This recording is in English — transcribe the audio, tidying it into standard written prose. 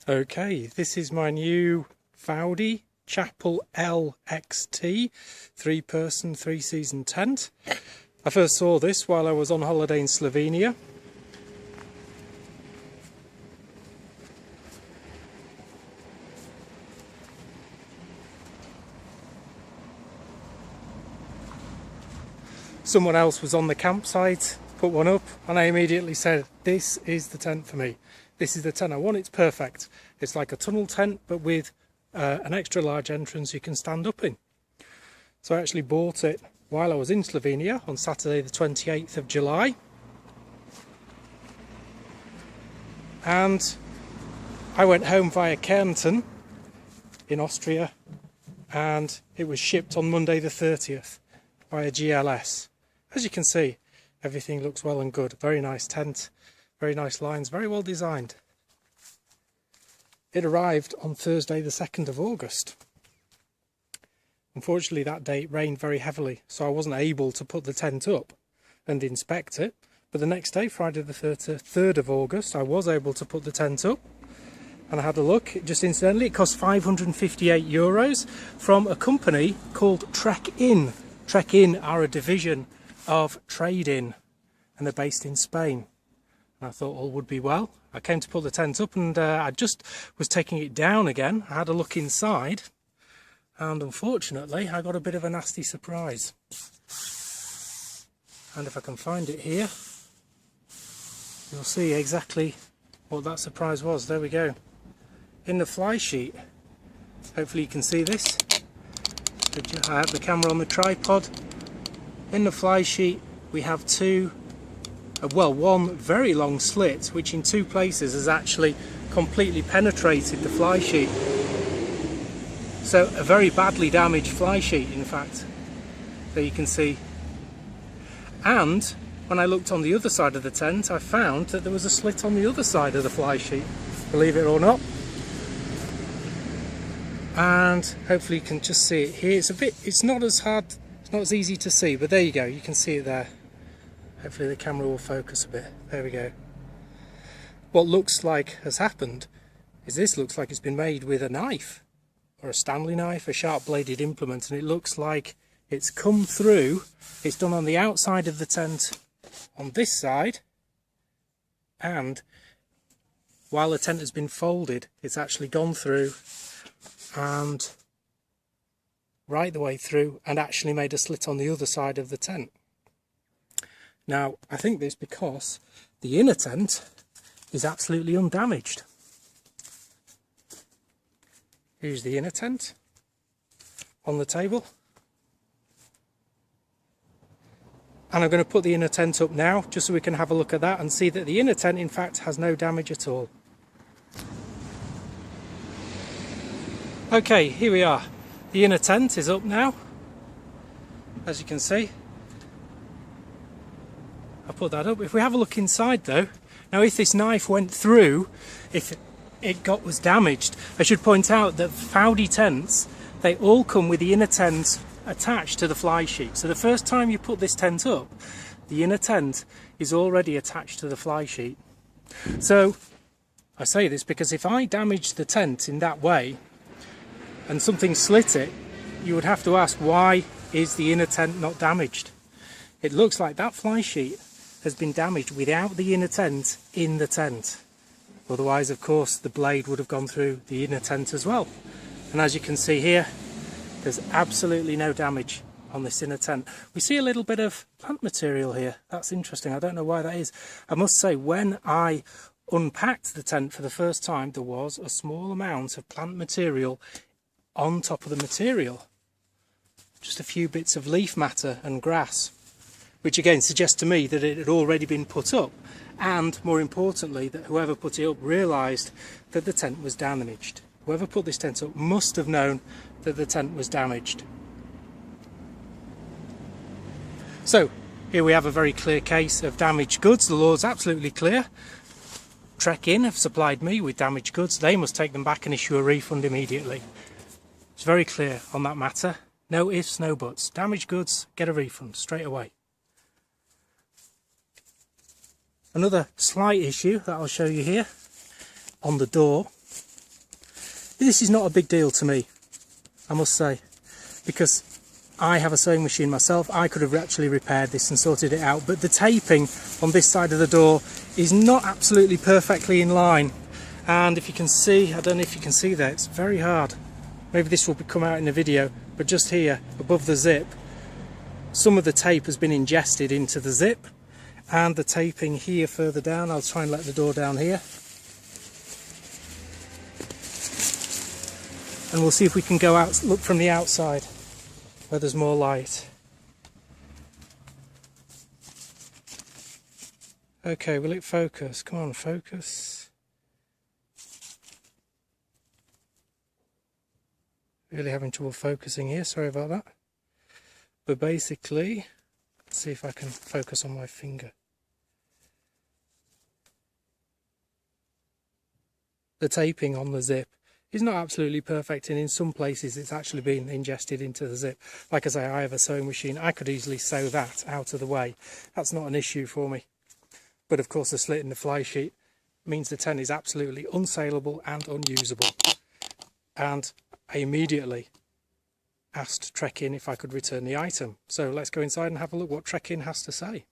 Okay, this is my new Faudi Chapel LXT 3-person 3-season tent. I first saw this while I was on holiday in Slovenia. Someone else was on the campsite, put one up, and I immediately said, this is the tent for me. This is the tent I want. It's perfect. It's like a tunnel tent, but with an extra large entrance you can stand up in. So I actually bought it while I was in Slovenia on Saturday the 28th of July. And I went home via Kärnten in Austria, and it was shipped on Monday the 30th via GLS. As you can see, everything looks well and good. Very nice tent, very nice lines, very well designed. It arrived on Thursday the 2nd of August. Unfortunately that day it rained very heavily, so I wasn't able to put the tent up and inspect it. But the next day, Friday the 3rd of August, I was able to put the tent up. And I had a look. Just incidentally, it cost €558 from a company called Trekkinn. Trekkinn are a division of Trekkinn, and they're based in Spain. And I thought all would be well. I came to put the tent up, and I just was taking it down again. I had a look inside, and unfortunately I got a bit of a nasty surprise. And if I can find it here, you'll see exactly what that surprise was. There we go. In the fly sheet, hopefully you can see this. I have the camera on the tripod. In the fly sheet we have one very long slit, which in two places has actually completely penetrated the fly sheet. So a very badly damaged fly sheet, in fact. There you can see. And when I looked on the other side of the tent, I found that there was a slit on the other side of the fly sheet, believe it or not. And hopefully you can just see it here. It's not as hard, it's not as easy to see, but there you go, you can see it there. Hopefully the camera will focus a bit. There we go. What looks like has happened is this looks like it's been made with a knife, or a Stanley knife, a sharp bladed implement, and it looks like it's come through. It's done on the outside of the tent on this side, and while the tent has been folded, it's actually gone through and right the way through and actually made a slit on the other side of the tent. Now I think this because the inner tent is absolutely undamaged. Here's the inner tent on the table, and I'm going to put the inner tent up now just so we can have a look at that and see that the inner tent in fact has no damage at all. Okay, here we are. The inner tent is up now, as you can see. I'll put that up. If we have a look inside though, now if this knife went through, if it was damaged, I should point out that Faudi tents, they all come with the inner tent attached to the fly sheet. So the first time you put this tent up, the inner tent is already attached to the fly sheet. So I say this because if I damaged the tent in that way and something slit it, you would have to ask, why is the inner tent not damaged? It looks like that fly sheet has been damaged without the inner tent in the tent. Otherwise, of course, the blade would have gone through the inner tent as well. And as you can see here, there's absolutely no damage on this inner tent. We see a little bit of plant material here. That's interesting. I don't know why that is. I must say, when I unpacked the tent for the first time, there was a small amount of plant material on top of the material. Just a few bits of leaf matter and grass, which again suggests to me that it had already been put up, and more importantly that whoever put it up realised that the tent was damaged. Whoever put this tent up must have known that the tent was damaged. So here we have a very clear case of damaged goods. The law's absolutely clear. Trekkinn have supplied me with damaged goods. They must take them back and issue a refund immediately. It's very clear on that matter. No ifs, no buts. Damaged goods, get a refund straight away. Another slight issue that I'll show you here on the door This is not a big deal to me, I must say, because I have a sewing machine myself. I could have actually repaired this and sorted it out, but the taping on this side of the door is not absolutely perfectly in line. And if you can see, I don't know if you can see that, it's very hard. Maybe this will come out in the video, but just here above the zip, some of the tape has been ingested into the zip, and the taping here further down, I'll try and let the door down here. And we'll see if we can go out, look from the outside where there's more light. Okay, will it focus? Come on, focus. Really having trouble focusing here, sorry about that. But basically, let's see if I can focus on my finger. The taping on the zip is not absolutely perfect, and in some places it's actually been ingested into the zip. Like I say, I have a sewing machine. I could easily sew that out of the way. That's not an issue for me. But of course the slit in the fly sheet means the tent is absolutely unsaleable and unusable. And I immediately asked Trekkinn if I could return the item. So let's go inside and have a look what Trekkinn has to say.